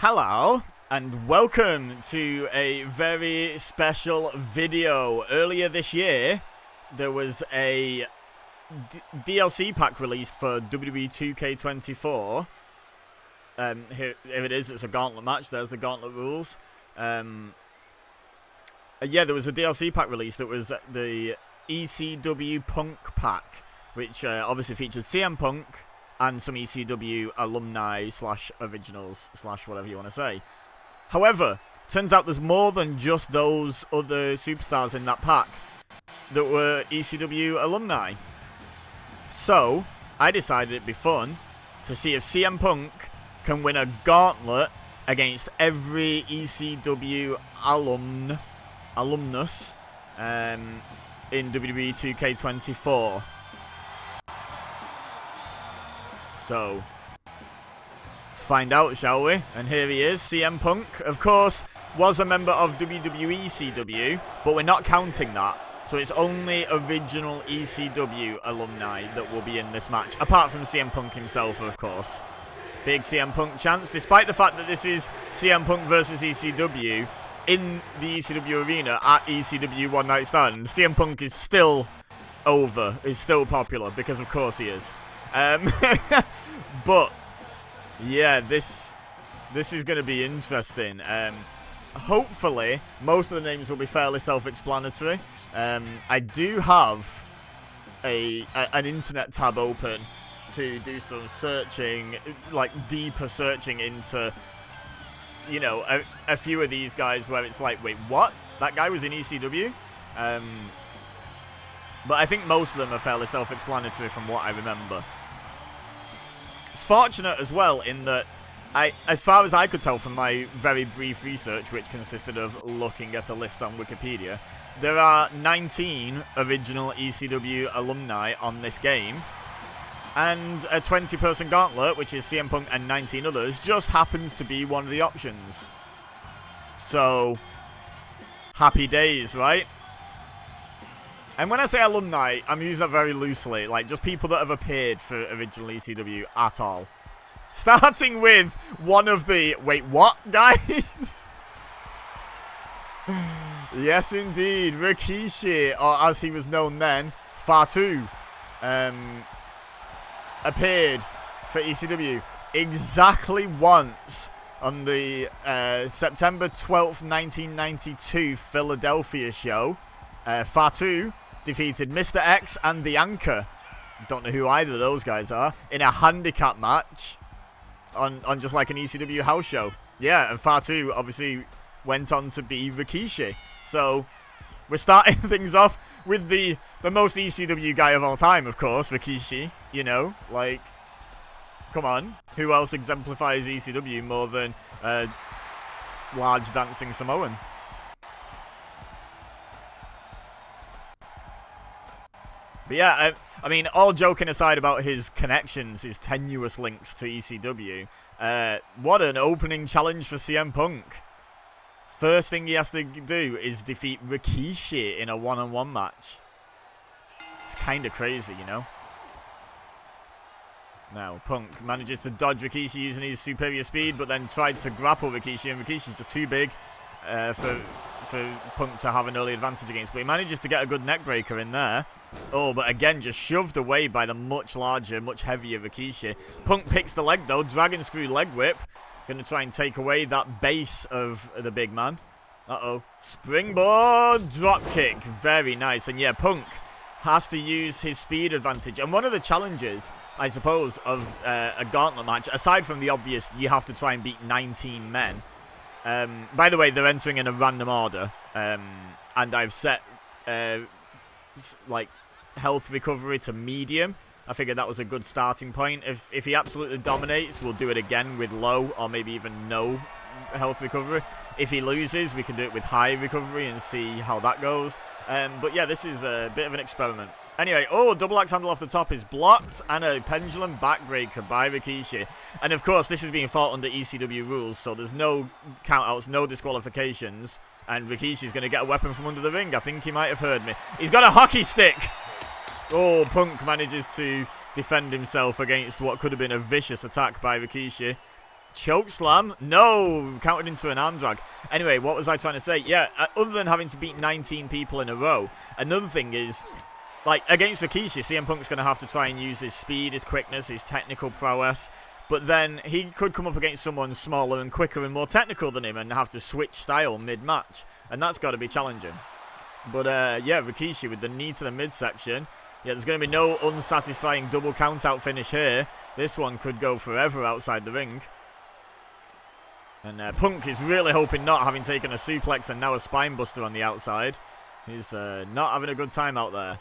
Hello, and welcome to a very special video. Earlier this year, there was a DLC pack released for WWE 2K24. Here it is, it's a Gauntlet match, there's the Gauntlet rules. Yeah, there was a DLC pack released. It was the ECW Punk pack, which obviously featured CM Punk and some ECW Alumni / Originals / whatever you want to say. However, turns out there's more than just those other superstars in that pack that were ECW Alumni. So, I decided it'd be fun to see if CM Punk can win a gauntlet against every ECW alumnus in WWE 2K24. So, let's find out, shall we? And here he is, CM Punk. Of course, was a member of WWE ECW, but we're not counting that. So it's only original ECW alumni that will be in this match, apart from CM Punk himself, of course. Big CM Punk chance, despite the fact that this is CM Punk versus ECW in the ECW arena at ECW One Night Stand. CM Punk is still over, is still popular, because of course he is. But yeah, this is going to be interesting. Hopefully, most of the names will be fairly self-explanatory. I do have an internet tab open to do some searching, like deeper searching into, you know, a few of these guys where it's like, wait, what? That guy was in ECW? But I think most of them are fairly self-explanatory from what I remember. It's fortunate as well in that, as far as I could tell from my very brief research, which consisted of looking at a list on Wikipedia, there are 19 original ECW alumni on this game, and a 20-person gauntlet, which is CM Punk and 19 others, just happens to be one of the options. So, happy days, right? And when I say alumni, I'm using that very loosely, like just people that have appeared for original ECW at all. Starting with one of the, wait, what, guys? Yes, indeed, Rikishi, or as he was known then, Fatu, appeared for ECW exactly once on the September 12th, 1992 Philadelphia show. Fatu defeated Mr. X and The Anchor, don't know who either of those guys are, in a handicap match on just like an ECW house show. Yeah, and Fatu obviously went on to be Rikishi. So we're starting things off with the most ECW guy of all time, of course, Rikishi. You know, like, come on, who else exemplifies ECW more than large dancing Samoan? But yeah, I mean, all joking aside about his connections, his tenuous links to ECW, what an opening challenge for CM Punk. First thing he has to do is defeat Rikishi in a one-on-one match. It's kind of crazy, you know? Now, Punk manages to dodge Rikishi using his superior speed, but then tried to grapple Rikishi, and Rikishi's just too big for Punk to have an early advantage against. But he manages to get a good neckbreaker in there. Oh, but again, just shoved away by the much larger, much heavier Rikishi. Punk picks the leg, though. Dragon Screw leg whip. Going to try and take away that base of the big man. Uh-oh. Springboard dropkick. Very nice. And yeah, Punk has to use his speed advantage. And one of the challenges, I suppose, of a gauntlet match, aside from the obvious, you have to try and beat 19 men. By the way, they're entering in a random order. And I've set, like, health recovery to medium. I figured that was a good starting point. If he absolutely dominates, we'll do it again with low or maybe even no health recovery. If he loses, we can do it with high recovery and see how that goes. But yeah, this is a bit of an experiment. Anyway, oh, double axe handle off the top is blocked, and a pendulum backbreaker by Rikishi. And of course, this is being fought under ECW rules, so there's no countouts, no disqualifications, and Rikishi's going to get a weapon from under the ring. I think he might have heard me. He's got a hockey stick! Oh, Punk manages to defend himself against what could have been a vicious attack by Rikishi. Choke slam. No, counted into an arm drag. Anyway, what was I trying to say? Yeah, other than having to beat 19 people in a row, another thing is, like, against Rikishi, CM Punk's going to have to try and use his speed, his quickness, his technical prowess. But then he could come up against someone smaller and quicker and more technical than him and have to switch style mid-match. And that's got to be challenging. But, yeah, Rikishi with the knee to the midsection. Yeah, there's going to be no unsatisfying double count-out finish here. This one could go forever outside the ring. And Punk is really hoping not, having taken a suplex and now a spine buster on the outside. He's not having a good time out there.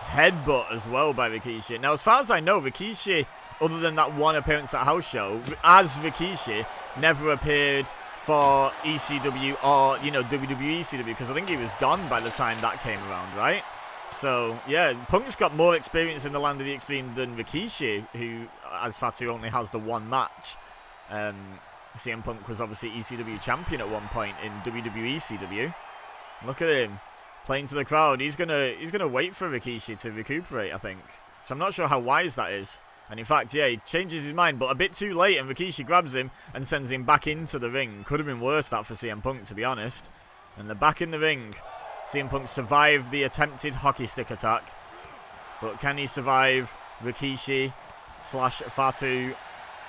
Headbutt as well by Rikishi. Now, as far as I know, Rikishi, other than that one appearance at House Show, as Rikishi, never appeared for ECW or, you know, WWE ECW, because I think he was gone by the time that came around, right? So, yeah, Punk's got more experience in the Land of the Extreme than Rikishi, who, as Fatu, only has the one match. CM Punk was obviously ECW champion at one point in WWE ECW. Look at him playing to the crowd. He's gonna wait for Rikishi to recuperate, I think. So I'm not sure how wise that is. And in fact, yeah, he changes his mind, but a bit too late, and Rikishi grabs him and sends him back into the ring. Could have been worse, that, for CM Punk, to be honest. And they're back in the ring. CM Punk survived the attempted hockey stick attack. But can he survive Rikishi / Fatu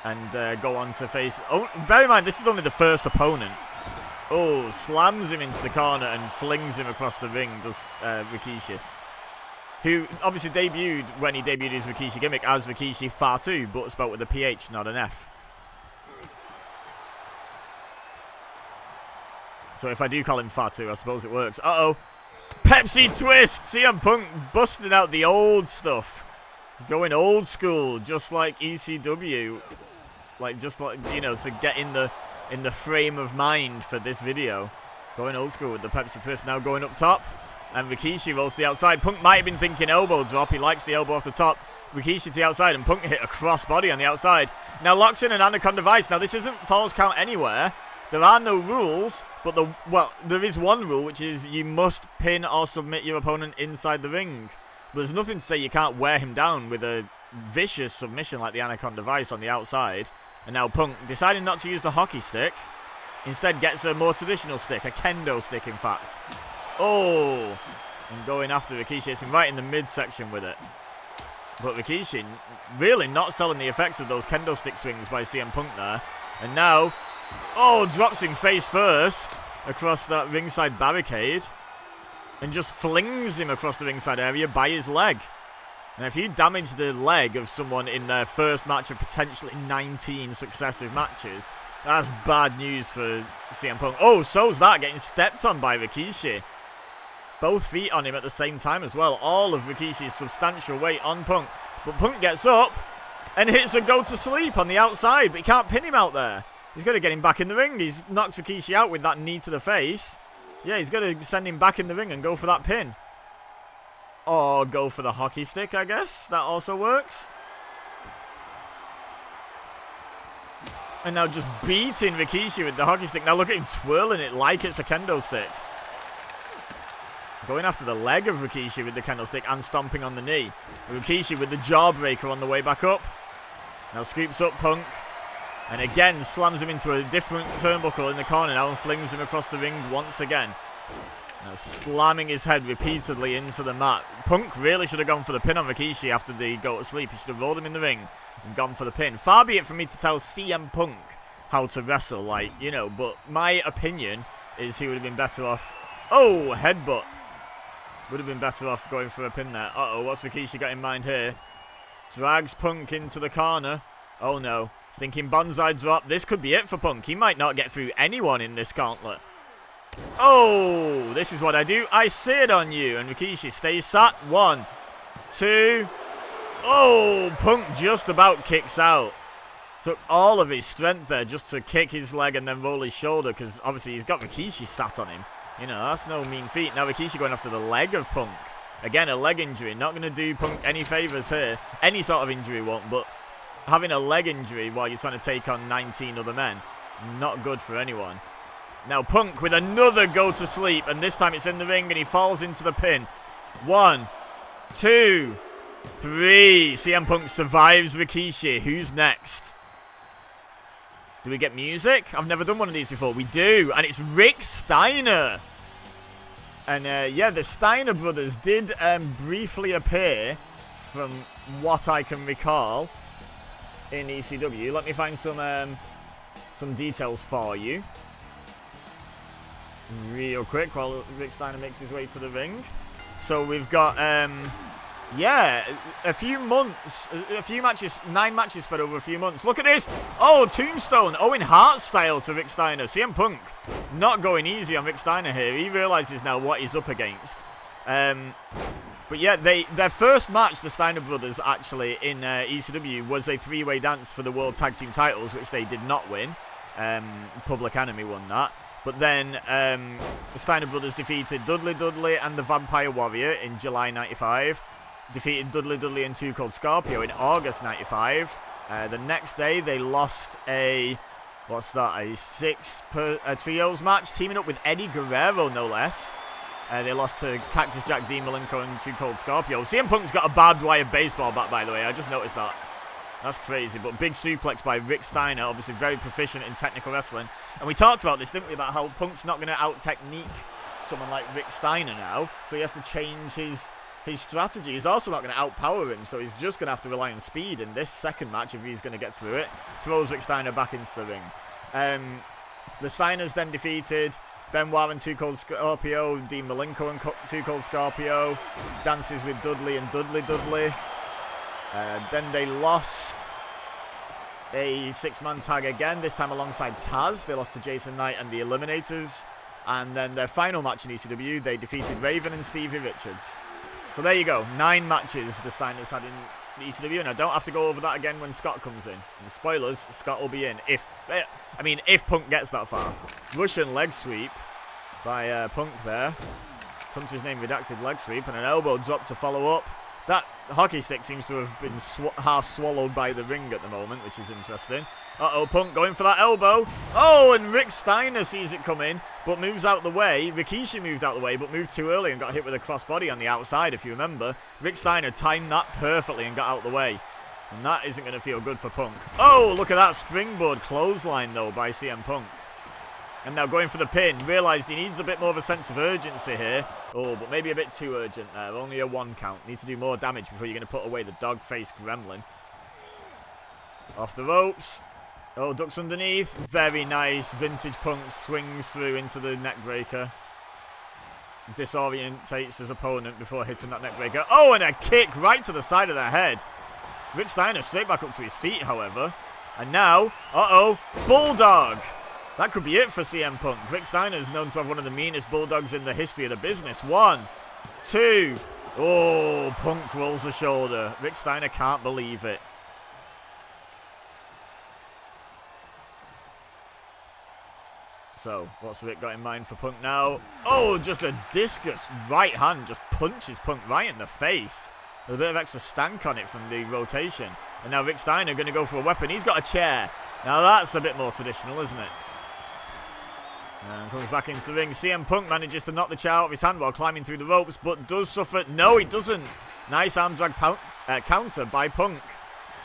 and go on to face... Oh, bear in mind, this is only the first opponent. Oh, slams him into the corner and flings him across the ring, does Rikishi. Who obviously debuted, when he debuted his Rikishi gimmick, as Rikishi Fatu, but spelt with a PH, not an F. So if I do call him Fatu, I suppose it works. Uh-oh. Pepsi twist! CM Punk busting out the old stuff. Going old school, just like ECW. Like, just like, you know, to get in the frame of mind for this video. Going old school with the Pepsi twist. Now going up top. And Rikishi rolls to the outside. Punk might have been thinking elbow drop. He likes the elbow off the top. Rikishi to the outside. And Punk hit a cross body on the outside. Now locks in an Anaconda Vice. Now this isn't falls count anywhere. There are no rules. But, there is one rule, which is you must pin or submit your opponent inside the ring. But there's nothing to say you can't wear him down with a vicious submission like the Anaconda Vice on the outside. And now Punk, deciding not to use the hockey stick, instead gets a more traditional stick, a kendo stick in fact. Oh, and going after Rikishi, it's him right in the midsection with it. But Rikishi really not selling the effects of those kendo stick swings by CM Punk there. And now, oh, drops him face first across that ringside barricade. And just flings him across the ringside area by his leg. Now, if you damage the leg of someone in their first match of potentially 19 successive matches, that's bad news for CM Punk. Oh, so's that, getting stepped on by Rikishi. Both feet on him at the same time as well. All of Rikishi's substantial weight on Punk. But Punk gets up and hits a go to sleep on the outside, but he can't pin him out there. He's got to get him back in the ring. He's knocked Rikishi out with that knee to the face. Yeah, he's got to send him back in the ring and go for that pin. Or go for the hockey stick, I guess. That also works. And now just beating Rikishi with the hockey stick. Now look at him twirling it like it's a kendo stick. Going after the leg of Rikishi with the kendo stick and stomping on the knee. Rikishi with the jawbreaker on the way back up. Now scoops up Punk. And again slams him into a different turnbuckle in the corner now and flings him across the ring once again. Now slamming his head repeatedly into the mat. Punk really should have gone for the pin on Rikishi after the go to sleep. He should have rolled him in the ring and gone for the pin. Far be it from me to tell CM Punk how to wrestle, like, you know, but my opinion is he would have been better off. Oh, headbutt. Would have been better off going for a pin there. Uh-oh, what's Rikishi got in mind here? Drags Punk into the corner. Oh no, stinking bonsai drop. This could be it for Punk. He might not get through anyone in this gauntlet. Oh, this is what I do. I sit on you. And Rikishi stays sat. 1, 2. Oh, Punk just about kicks out. Took all of his strength there just to kick his leg and then roll his shoulder, because obviously he's got Rikishi sat on him. You know, that's no mean feat. Now Rikishi going after the leg of Punk. Again, a leg injury. Not going to do Punk any favours here. Any sort of injury won't, but having a leg injury while you're trying to take on 19 other men, not good for anyone. Now Punk with another go to sleep, and this time it's in the ring and he falls into the pin. 1, 2, 3. CM Punk survives Rikishi. Who's next? Do we get music? I've never done one of these before. We do, and it's Rick Steiner. And yeah, the Steiner brothers did briefly appear, from what I can recall, in ECW. Let me find some details for you real quick while Rick Steiner makes his way to the ring. So we've got yeah, a few matches, 9 matches spread over a few months. Look at this. Oh, Tombstone, Owen Hart style to Rick Steiner. CM Punk not going easy on Rick Steiner here. He realizes now what he's up against. But yeah, their first match, the Steiner brothers, actually, in ECW, was a 3-way dance for the World Tag Team titles, which they did not win. Public Enemy won that. But then the Steiner brothers defeated Dudley Dudley and the Vampire Warrior in July 95. Defeated Dudley Dudley and Too Cold Scorpio in August 95. The next day, they lost a trios match, teaming up with Eddie Guerrero, no less. They lost to Cactus Jack, Dean Malenko, and Too Cold Scorpio. CM Punk's got a barbed wire baseball bat, by the way. I just noticed that. That's crazy. But big suplex by Rick Steiner, obviously very proficient in technical wrestling. And we talked about this, didn't we, about how Punk's not going to out-technique someone like Rick Steiner now. So he has to change his strategy. He's also not going to outpower him, so he's just going to have to rely on speed in this second match if he's going to get through it. Throws Rick Steiner back into the ring. The Steiners then defeated Benoit and Too Cold Scorpio, Dean Malenko and Too Cold Scorpio, dances with Dudley and Dudley Dudley. Then they lost a 6-man tag again, this time alongside Taz. They lost to Jason Knight and the Eliminators. And then their final match in ECW, they defeated Raven and Stevie Richards. So there you go, 9 matches the Steiners had in the ECW, and I don't have to go over that again when Scott comes in. And spoilers, Scott will be in if Punk gets that far. Russian leg sweep by Punk there. Puncher's name redacted leg sweep, and an elbow drop to follow up. That hockey stick seems to have been half swallowed by the ring at the moment, which is interesting. Uh-oh, Punk going for that elbow. Oh, and Rick Steiner sees it coming, but moves out the way. Rikishi moved out the way, but moved too early and got hit with a crossbody on the outside, if you remember. Rick Steiner timed that perfectly and got out the way. And that isn't going to feel good for Punk. Oh, look at that springboard clothesline, though, by CM Punk. And now going for the pin. Realised he needs a bit more of a sense of urgency here. Oh, but maybe a bit too urgent there. Only a 1 count. Need to do more damage before you're going to put away the dog-faced gremlin. Off the ropes. Oh, ducks underneath. Very nice. Vintage Punk swings through into the neckbreaker. Disorientates his opponent before hitting that neckbreaker. Oh, and a kick right to the side of the head. Rick Steiner straight back up to his feet, however. And now, uh-oh, Bulldog. That could be it for CM Punk. Rick Steiner is known to have one of the meanest bulldogs in the history of the business. 1, 2. Oh, Punk rolls the shoulder. Rick Steiner can't believe it. So, what's Rick got in mind for Punk now? Oh, just a discus right hand. Just punches Punk right in the face. With a bit of extra stank on it from the rotation. And now Rick Steiner going to go for a weapon. He's got a chair. Now that's a bit more traditional, isn't it? And comes back into the ring. CM Punk manages to knock the chair out of his hand while climbing through the ropes, but does suffer. No, he doesn't. Nice arm drag counter by Punk.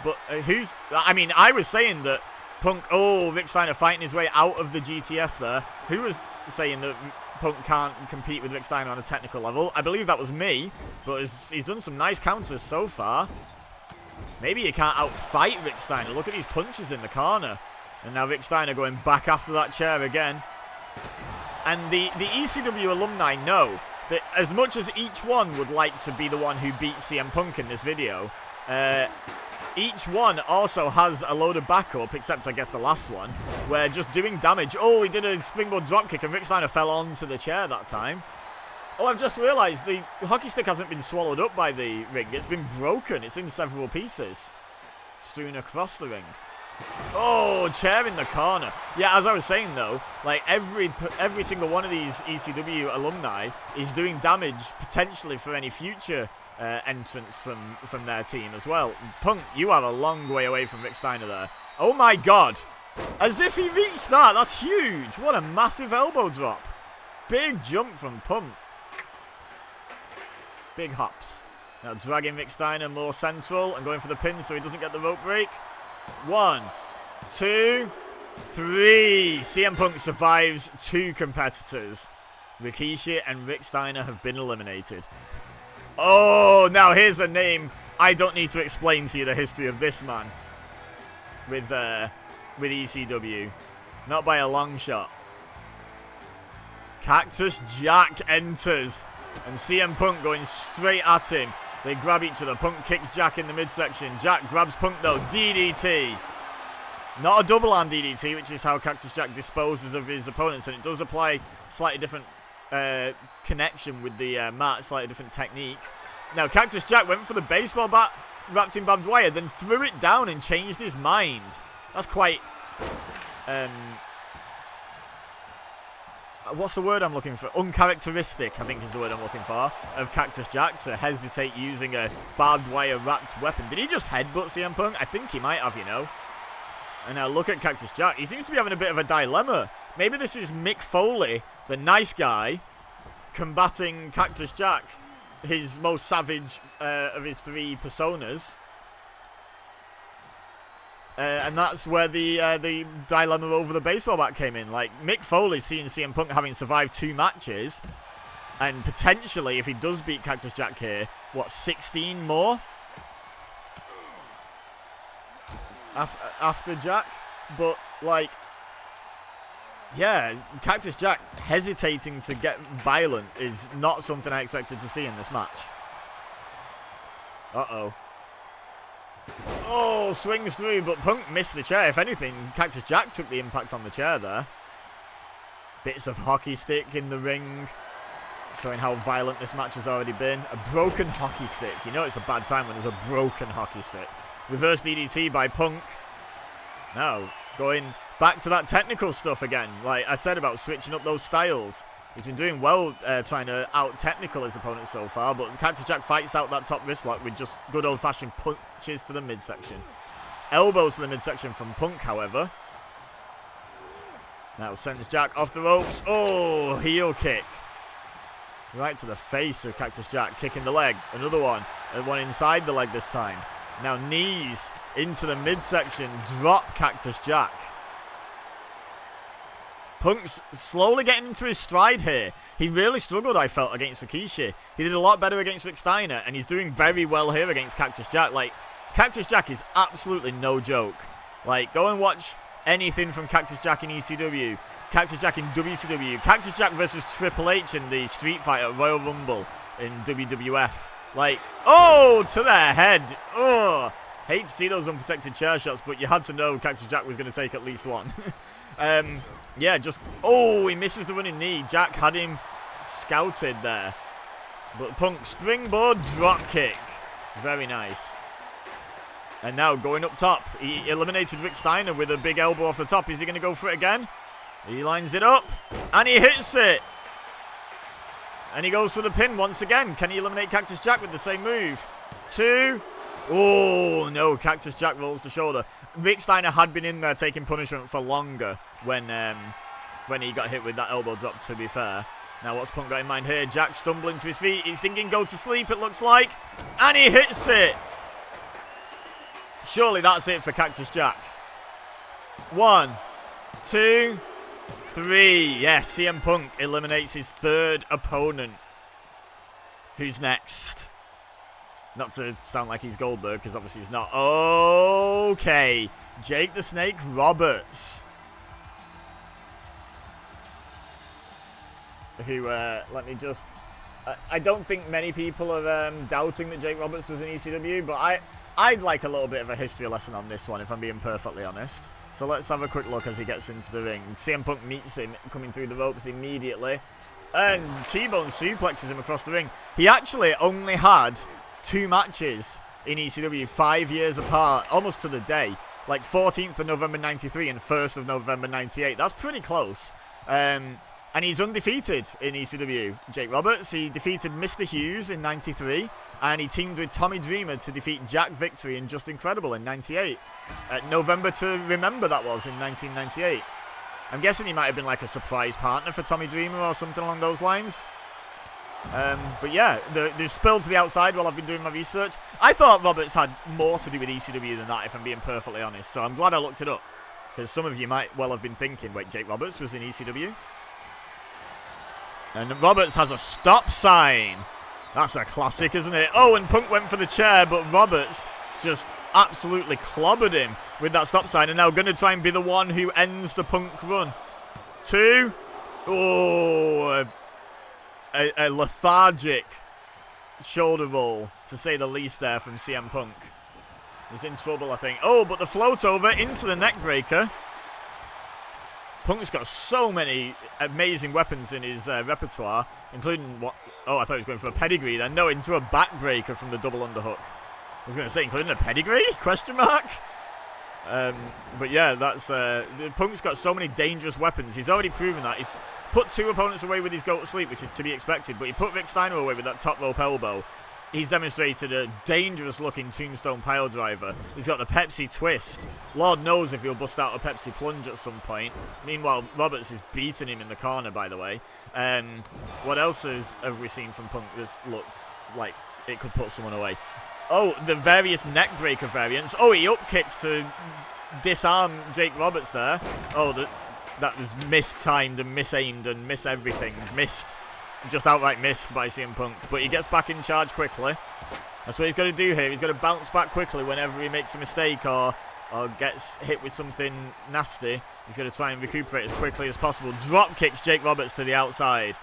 But I was saying that Punk, Rick Steiner fighting his way out of the GTS there. Who was saying that Punk can't compete with Rick Steiner on a technical level? I believe that was me, but he's done some nice counters so far. Maybe he can't outfight Rick Steiner. Look at these punches in the corner. And now Rick Steiner going back after that chair again. And the ECW alumni know that as much as each one would like to be the one who beats CM Punk in this video, each one also has a load of backup, except I guess the last one, where just doing damage. Oh, he did a springboard dropkick and Rick Steiner fell onto the chair that time. Oh, I've just realised the hockey stick hasn't been swallowed up by the ring. It's been broken. It's in several pieces. Strewn across the ring. Oh, chair in the corner. Yeah, as I was saying though, like every single one of these ECW alumni is doing damage potentially for any future entrance from their team as well. Punk, you are a long way away from Rick Steiner there. Oh my God. As if he reached that. That's huge. What a massive elbow drop. Big jump from Punk. Big hops. Now dragging Rick Steiner more central and going for the pin so he doesn't get the rope break. 1, 2. 3. CM Punk survives 2 competitors. Rikishi and Rick Steiner have been eliminated. Oh, now here's a name. I don't need to explain to you the history of this man with ECW. Not by a long shot. Cactus Jack enters, and CM Punk going straight at him. They grab each other. Punk kicks Jack in the midsection. Jack grabs Punk though. DDT. Not a double arm DDT, which is how Cactus Jack disposes of his opponents, and it does apply slightly different connection with the mat, slightly different technique. So now Cactus Jack went for the baseball bat wrapped in barbed wire, then threw it down and changed his mind. That's quite what's the word I'm looking for? Uncharacteristic, I think is the word I'm looking for, of Cactus Jack to hesitate using a barbed wire wrapped weapon. Did he just headbutt CM Punk? I think he might have, you know. And now look at Cactus Jack. He seems to be having a bit of a dilemma. Maybe this is Mick Foley, the nice guy, combating Cactus Jack, his most savage of his 3 personas. And that's where the dilemma over the baseball bat came in. Like, Mick Foley seeing CM Punk having survived 2 matches, and potentially, if he does beat Cactus Jack here, what, 16 more? After Jack? But, like, yeah, Cactus Jack hesitating to get violent is not something I expected to see in this match. Uh-oh. Oh, swings through, but Punk missed the chair. If anything, Cactus Jack took the impact on the chair there. Bits of hockey stick in the ring, showing how violent this match has already been. A broken hockey stick. You know it's a bad time when there's a broken hockey stick. Reverse DDT by Punk. Now, going back to that technical stuff again. Like I said about switching up those styles. He's been doing well trying to out-technical his opponent so far, but Cactus Jack fights out that top wrist lock with just good old-fashioned punches to the midsection. Elbows to the midsection from Punk, however. Now sends Jack off the ropes. Oh, heel kick. Right to the face of Cactus Jack, kicking the leg. Another one, and one inside the leg this time. Now knees into the midsection, drop Cactus Jack. Punk's slowly getting into his stride here. He really struggled, I felt, against Rikishi. He did a lot better against Rick Steiner, and he's doing very well here against Cactus Jack. Like, Cactus Jack is absolutely no joke. Like, go and watch anything from Cactus Jack in ECW, Cactus Jack in WCW, Cactus Jack versus Triple H in the Street Fight at Royal Rumble in WWF. Like, oh, to their head. Oh, hate to see those unprotected chair shots, but you had to know Cactus Jack was going to take at least one. Yeah, just... Oh, he misses the running knee. Jack had him scouted there. But Punk, springboard drop kick. Very nice. And now going up top. He eliminated Rick Steiner with a big elbow off the top. Is he going to go for it again? He lines it up. And he hits it. And he goes for the pin once again. Can he eliminate Cactus Jack with the same move? 2... Oh, no, Cactus Jack rolls the shoulder. Rick Steiner had been in there taking punishment for longer when he got hit with that elbow drop, to be fair. Now, what's Punk got in mind here? Jack stumbling to his feet. He's thinking go to sleep, it looks like. And he hits it. Surely that's it for Cactus Jack. 1, 2, 3. Yes, CM Punk eliminates his 3rd opponent. Who's next? Not to sound like he's Goldberg, because obviously he's not. Okay. Jake the Snake Roberts. Who, let me just... I don't think many people are doubting that Jake Roberts was in ECW, but I'd like a little bit of a history lesson on this one, if I'm being perfectly honest. So let's have a quick look as he gets into the ring. CM Punk meets him coming through the ropes immediately. And T-Bone suplexes him across the ring. He actually only had 2 matches in ECW 5 years apart, almost to the day. Like 14th of November 93 and 1st of November 98. That's pretty close. And he's undefeated in ECW. Jake Roberts, he defeated Mr. Hughes in 93. And he teamed with Tommy Dreamer to defeat Jack Victory and Just Incredible in 98. November to remember that was in 1998. I'm guessing he might have been like a surprise partner for Tommy Dreamer or something along those lines. But yeah, they've spilled to the outside while I've been doing my research. I thought Roberts had more to do with ECW than that, if I'm being perfectly honest, so I'm glad I looked it up. Because some of you might well have been thinking, wait, Jake Roberts was in ECW? And Roberts has a stop sign. That's a classic, isn't it? Oh, and Punk went for the chair, but Roberts just absolutely clobbered him with that stop sign. And now going to try and be the one who ends the Punk run. 2. Oh, a lethargic shoulder roll, to say the least, there from CM Punk. He's in trouble, I think. Oh, but the float over into the neck breaker. Punk's got so many amazing weapons in his repertoire, including what... Oh, I thought he was going for a pedigree then. No, into a backbreaker from the double underhook. I was going to say, including a pedigree? Question mark? But yeah, that's... Punk's got so many dangerous weapons. He's already proven that. He's put 2 opponents away with his goat sleep, which is to be expected, but he put Rick Steiner away with that top rope elbow. He's demonstrated a dangerous-looking tombstone pile driver. He's got the Pepsi twist. Lord knows if he'll bust out a Pepsi plunge at some point. Meanwhile, Roberts is beating him in the corner, by the way. What else have we seen from Punk that's looked like it could put someone away? Oh, the various neck breaker variants. Oh, he up kicks to disarm Jake Roberts there. Oh, that was mistimed and misaimed and miss everything. Just outright missed by CM Punk. But he gets back in charge quickly. That's what he's going to do here. He's going to bounce back quickly whenever he makes a mistake or gets hit with something nasty. He's going to try and recuperate as quickly as possible. Drop kicks Jake Roberts to the outside.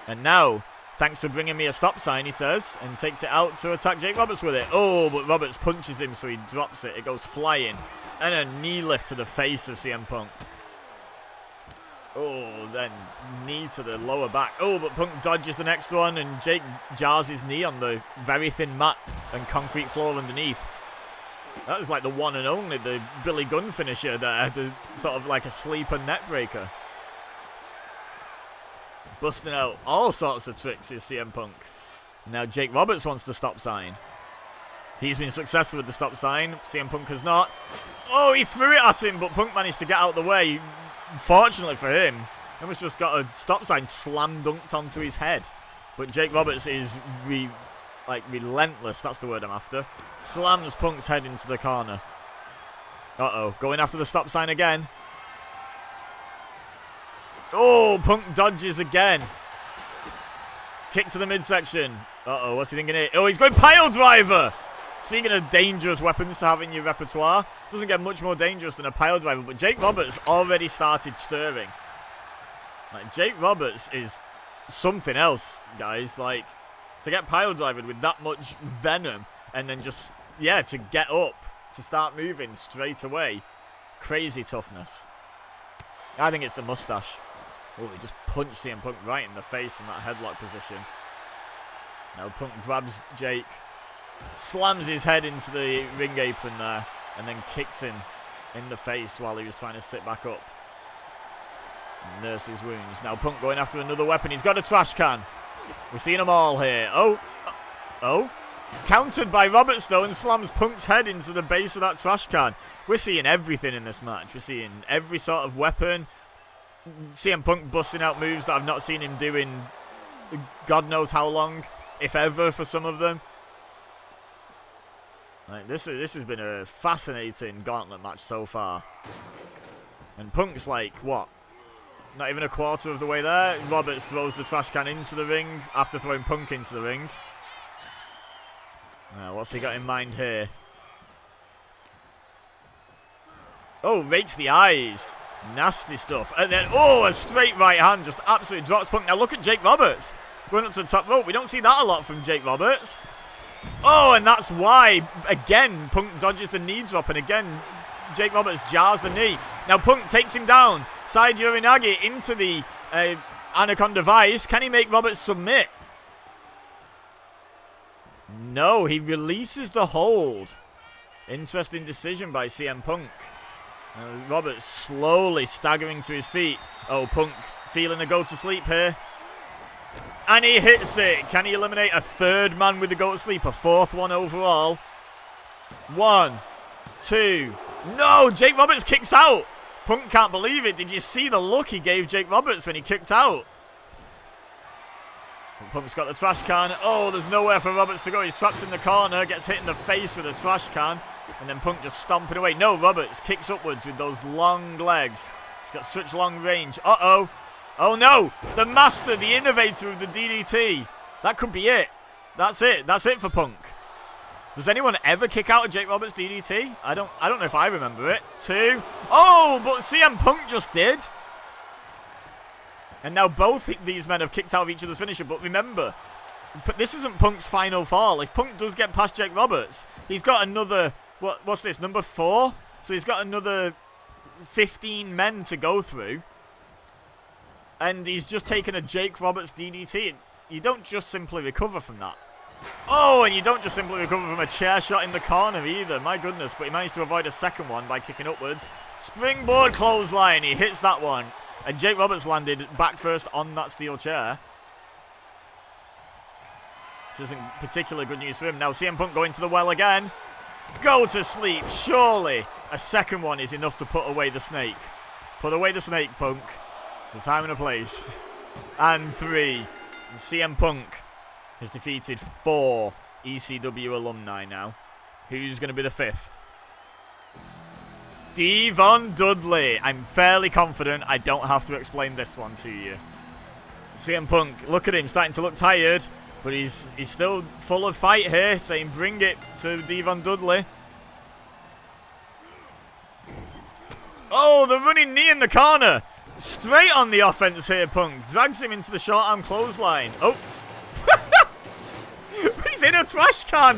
And now, thanks for bringing me a stop sign, he says, and takes it out to attack Jake Roberts with it. Oh, but Roberts punches him, so he drops it. It goes flying. And a knee lift to the face of CM Punk. Oh, then knee to the lower back. Oh, but Punk dodges the next one, and Jake jars his knee on the very thin mat and concrete floor underneath. That is like the one and only, the Billy Gunn finisher there, the sort of like a sleeper net breaker. Busting out all sorts of tricks is CM Punk. Now Jake Roberts wants the stop sign. He's been successful with the stop sign. CM Punk has not. Oh, he threw it at him, but Punk managed to get out of the way. Fortunately for him, almost just got a stop sign slam dunked onto his head. But Jake Roberts is relentless, that's the word I'm after. Slams Punk's head into the corner. Uh-oh, going after the stop sign again. Oh, Punk dodges again. Kick to the midsection. Uh-oh, what's he thinking here? Oh, he's going pile driver! Speaking of dangerous weapons to have in your repertoire, doesn't get much more dangerous than a pile driver, but Jake Roberts already started stirring. Like, Jake Roberts is something else, guys. Like, to get pile drivered with that much venom and then just, yeah, to get up, to start moving straight away. Crazy toughness. I think it's the mustache. Oh, he just punched CM Punk right in the face from that headlock position. Now Punk grabs Jake. Slams his head into the ring apron there and then kicks him in the face while he was trying to sit back up. Nurse his wounds. Now Punk going after another weapon. He's got a trash can. We're seeing them all here. Oh. Countered by Roberts though, and slams Punk's head into the base of that trash can. We're seeing everything in this match. We're seeing every sort of weapon. CM Punk busting out moves that I've not seen him do in God knows how long, if ever, for some of them. Like, this has been a fascinating gauntlet match so far. And Punk's like, what? Not even a quarter of the way there. Roberts throws the trash can into the ring after throwing Punk into the ring. Now, what's he got in mind here? Oh, rakes the eyes. Nasty stuff. And then, oh, a straight right hand just absolutely drops Punk. Now look at Jake Roberts going up to the top rope. We don't see that a lot from Jake Roberts. Oh, and that's why, again, Punk dodges the knee drop, and again, Jake Roberts jars the knee. Now Punk takes him down, side Uranagi into the Anaconda Vice. Can he make Roberts submit? No, he releases the hold. Interesting decision by CM Punk. Roberts slowly staggering to his feet. Oh, Punk feeling a go to sleep here. And he hits it. Can he eliminate a third man with the go to sleep? A fourth one overall. 1, 2. No, Jake Roberts kicks out. Punk can't believe it. Did you see the look he gave Jake Roberts when he kicked out? Punk's got the trash can. Oh, there's nowhere for Roberts to go. He's trapped in the corner. Gets hit in the face with a trash can. And then Punk just stomping away. No, Roberts kicks upwards with those long legs. He's got such long range. Uh-oh. Oh, no. The master, the innovator of the DDT. That could be it. That's it. That's it for Punk. Does anyone ever kick out a Jake Roberts DDT? I don't know if I remember it. 2. Oh, but CM Punk just did. And now both these men have kicked out of each other's finisher. But remember, this isn't Punk's final fall. If Punk does get past Jake Roberts, he's got another... What's this? Number 4? So he's got another 15 men to go through. And he's just taken a Jake Roberts DDT. You don't just simply recover from that. Oh, and you don't just simply recover from a chair shot in the corner either. My goodness, but he managed to avoid a second one by kicking upwards. Springboard clothesline. He hits that one. And Jake Roberts landed back first on that steel chair. Which isn't particularly good news for him. Now CM Punk going to the well again. Go to sleep. Surely a second one is enough to put away the snake. Put away the snake, Punk. It's a time and a place. And 3. And CM Punk has defeated 4 ECW alumni now. Who's going to be the 5th? Devon Dudley. I'm fairly confident I don't have to explain this one to you. CM Punk, look at him, starting to look tired, but he's still full of fight here, saying bring it to Devon Dudley. Oh, the running knee in the corner. Straight on the offense here, Punk. Drags him into the short arm clothesline. Oh. He's in a trash can.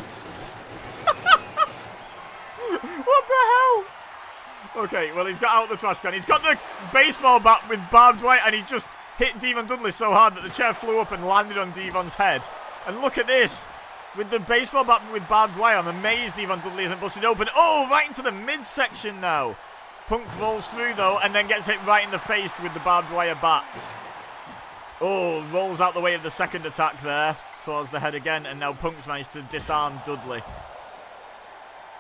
What the hell? Okay, well, he's got out the trash can. He's got the baseball bat with barbed wire, and he just hit Devon Dudley so hard that the chair flew up and landed on Devon's head. And look at this. With the baseball bat with barbed wire, I'm amazed Devon Dudley isn't busted open. Oh, right into the midsection now. Punk rolls through, though, and then gets hit right in the face with the barbed wire bat. Oh, rolls out the way of the second attack there towards the head again, and now Punk's managed to disarm Dudley.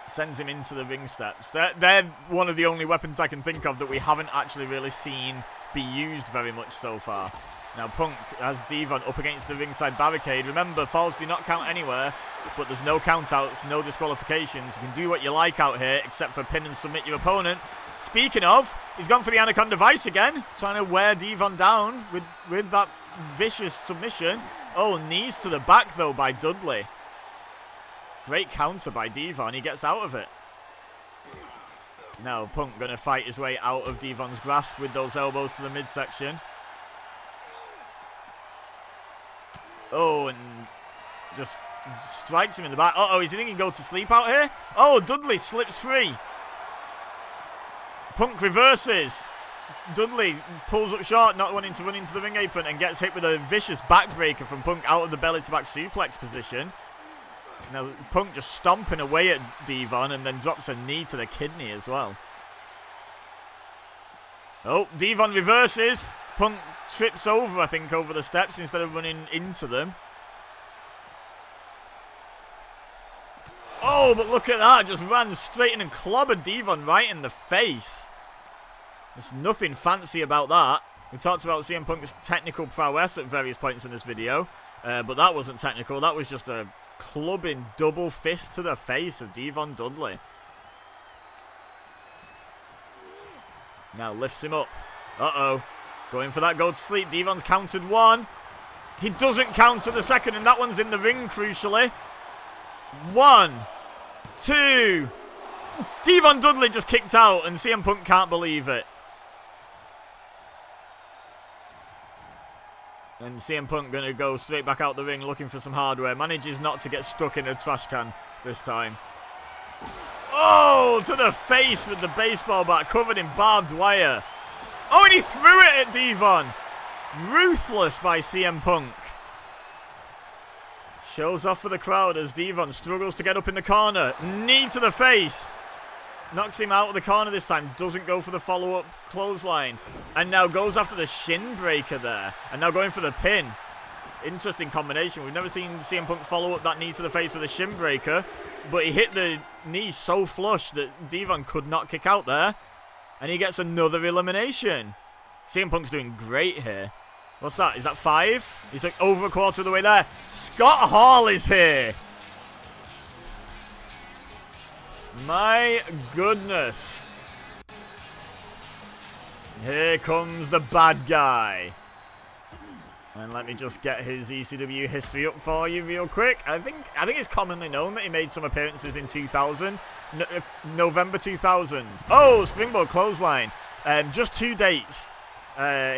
Sends him into the ring steps. They're one of the only weapons I can think of that we haven't actually really seen be used very much so far. Now Punk has Devon up against the ringside barricade. Remember, falls do not count anywhere, but there's no countouts, no disqualifications. You can do what you like out here, except for pin and submit your opponent. Speaking of, he's gone for the Anaconda Vice again, trying to wear Devon down with that vicious submission. Oh, knees to the back, though, by Dudley. Great counter by Devon. He gets out of it. Now, Punk going to fight his way out of Devon's grasp with those elbows to the midsection. Oh, and just strikes him in the back. Uh-oh, is he thinking go to sleep out here? Oh, Dudley slips free. Punk reverses. Dudley pulls up short, not wanting to run into the ring apron, and gets hit with a vicious backbreaker from Punk out of the belly-to-back suplex position. Now, Punk just stomping away at Devon and then drops a knee to the kidney as well. Oh, Devon reverses. Punk trips over, I think, over the steps instead of running into them. Oh, but look at that. Just ran straight in and clobbered Devon right in the face. There's nothing fancy about that. We talked about CM Punk's technical prowess at various points in this video, but that wasn't technical. That was just a clubbing double fist to the face of Devon Dudley. Now lifts him up. Uh-oh. Going for that go to sleep. Devon's countered one. He doesn't counter the second, and that one's in the ring, crucially. 1, 2. Devon Dudley just kicked out, and CM Punk can't believe it. And CM Punk going to go straight back out the ring looking for some hardware. Manages not to get stuck in a trash can this time. Oh, to the face with the baseball bat covered in barbed wire. Oh, and he threw it at Devon. Ruthless by CM Punk. Shows off for the crowd as Devon struggles to get up in the corner. Knee to the face. Knocks him out of the corner this time. Doesn't go for the follow-up clothesline. And now goes after the shin breaker there. And now going for the pin. Interesting combination. We've never seen CM Punk follow up that knee to the face with a shin breaker. But he hit the knee so flush that Devon could not kick out there. And he gets another elimination. CM Punk's doing great here. What's that? Is that 5? He's like over a quarter of the way there. Scott Hall is here. My goodness. Here comes the bad guy. And let me just get his ECW history up for you real quick. I think it's commonly known that he made some appearances in 2000. November 2000. Oh, Springboard Clothesline. Just 2 dates.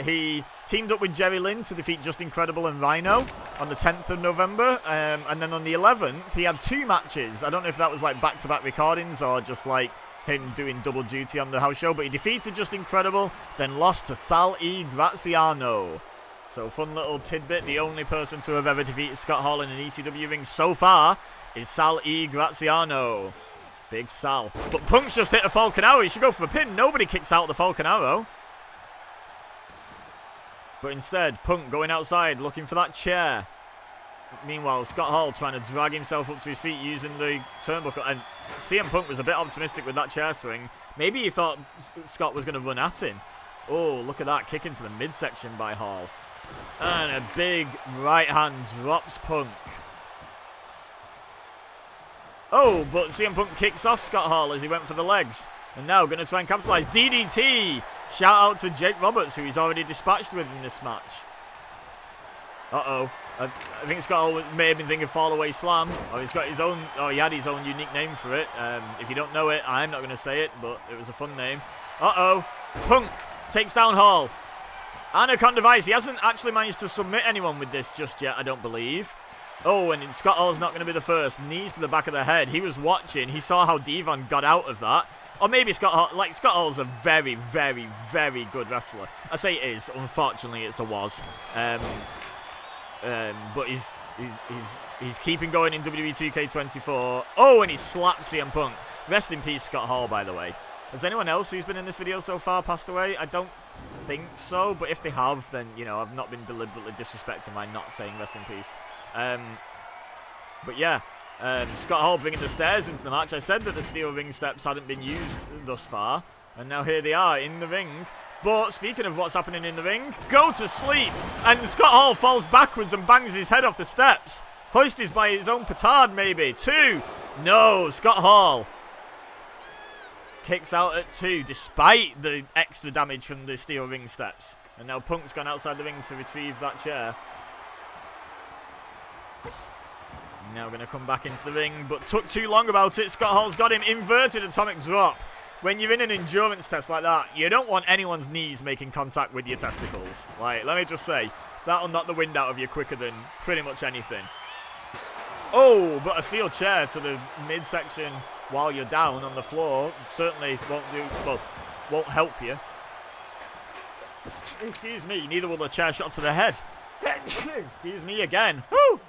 He teamed up with Jerry Lynn to defeat Just Incredible and Rhino on the 10th of November. And then on the 11th, he had 2 matches. I don't know if that was like back-to-back recordings or just like him doing double duty on the house show. But he defeated Just Incredible, then lost to Sal E. Graziano. So, fun little tidbit. The only person to have ever defeated Scott Hall in an ECW ring so far is Sal E. Graziano. Big Sal. But Punk's just hit a Falcon Arrow. He should go for a pin. Nobody kicks out the Falcon Arrow. But instead, Punk going outside, looking for that chair. Meanwhile, Scott Hall trying to drag himself up to his feet using the turnbuckle. And CM Punk was a bit optimistic with that chair swing. Maybe he thought Scott was going to run at him. Oh, look at that. Kick into the midsection by Hall. And a big right hand drops Punk. Oh, but CM Punk kicks off Scott Hall as he went for the legs. And now going to try and capitalize. DDT! Shout out to Jake Roberts, who he's already dispatched with in this match. Uh-oh. I think Scott Hall may have been thinking fall away slam. Or he's got his own, or he had his own unique name for it. If you don't know it, I'm not going to say it, but it was a fun name. Uh-oh. Punk takes down Hall. Anaconda Vice. He hasn't actually managed to submit anyone with this just yet, I don't believe. Oh, and Scott Hall's not going to be the first. Knees to the back of the head. He was watching. He saw how Devon got out of that. Or maybe Scott Hall's a very, very, very good wrestler. I say it is. Unfortunately, it's a was. But he's keeping going in WWE 2K24. Oh, and he slaps CM Punk. Rest in peace, Scott Hall, by the way. Has anyone else who's been in this video so far passed away? I don't think so, but if they have, then, you know, I've not been deliberately disrespecting by not saying rest in peace. But yeah, Scott Hall bringing the stairs into the match. I said that the steel ring steps hadn't been used thus far, and now here they are in the ring. But speaking of what's happening in the ring, go to sleep, and Scott Hall falls backwards and bangs his head off the steps. Hoisted by his own petard, maybe. 2. No, Scott Hall kicks out at 2, despite the extra damage from the steel ring steps. And now Punk's gone outside the ring to retrieve that chair. Now going to come back into the ring, but took too long about it. Scott Hall's got him. Inverted atomic drop. When you're in an endurance test like that, you don't want anyone's knees making contact with your testicles. Like, let me just say, that'll knock the wind out of you quicker than pretty much anything. Oh, but a steel chair to the midsection while you're down on the floor certainly won't help you. Excuse me, neither will the chair shot to the head. Excuse me again. Woo!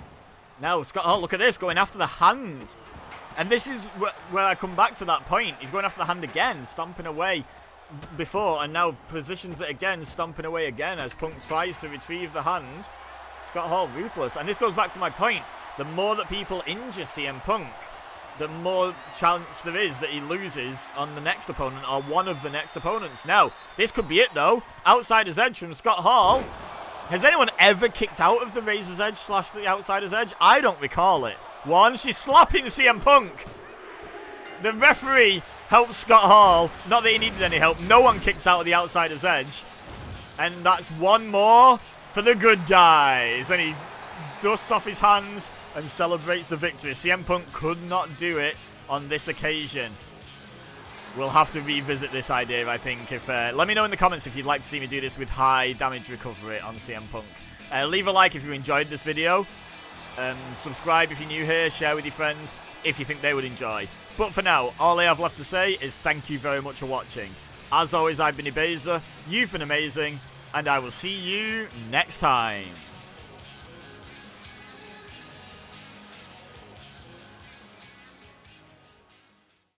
Now, Scott Hall, look at this, going after the hand. And this is where I come back to that point. He's going after the hand again, stomping away before, and now positions it again, stomping away again as Punk tries to retrieve the hand. Scott Hall, ruthless. And this goes back to my point. The more that people injure CM Punk, the more chance there is that he loses on the next opponent or one of the next opponents. Now, this could be it, though. Outsider's Edge from Scott Hall. Has anyone ever kicked out of the Razor's Edge / the Outsider's Edge? I don't recall it. 1, she's slapping CM Punk. The referee helps Scott Hall. Not that he needed any help. No one kicks out of the Outsider's Edge. And that's 1 more for the good guys. And he dusts off his hands and celebrates the victory. CM Punk could not do it on this occasion. We'll have to revisit this idea, I think. Let me know in the comments if you'd like to see me do this with high damage recovery on CM Punk. Leave a like if you enjoyed this video. Subscribe if you're new here. Share with your friends if you think they would enjoy. But for now, all I have left to say is thank you very much for watching. As always, I've been Ibeza. You've been amazing. And I will see you next time.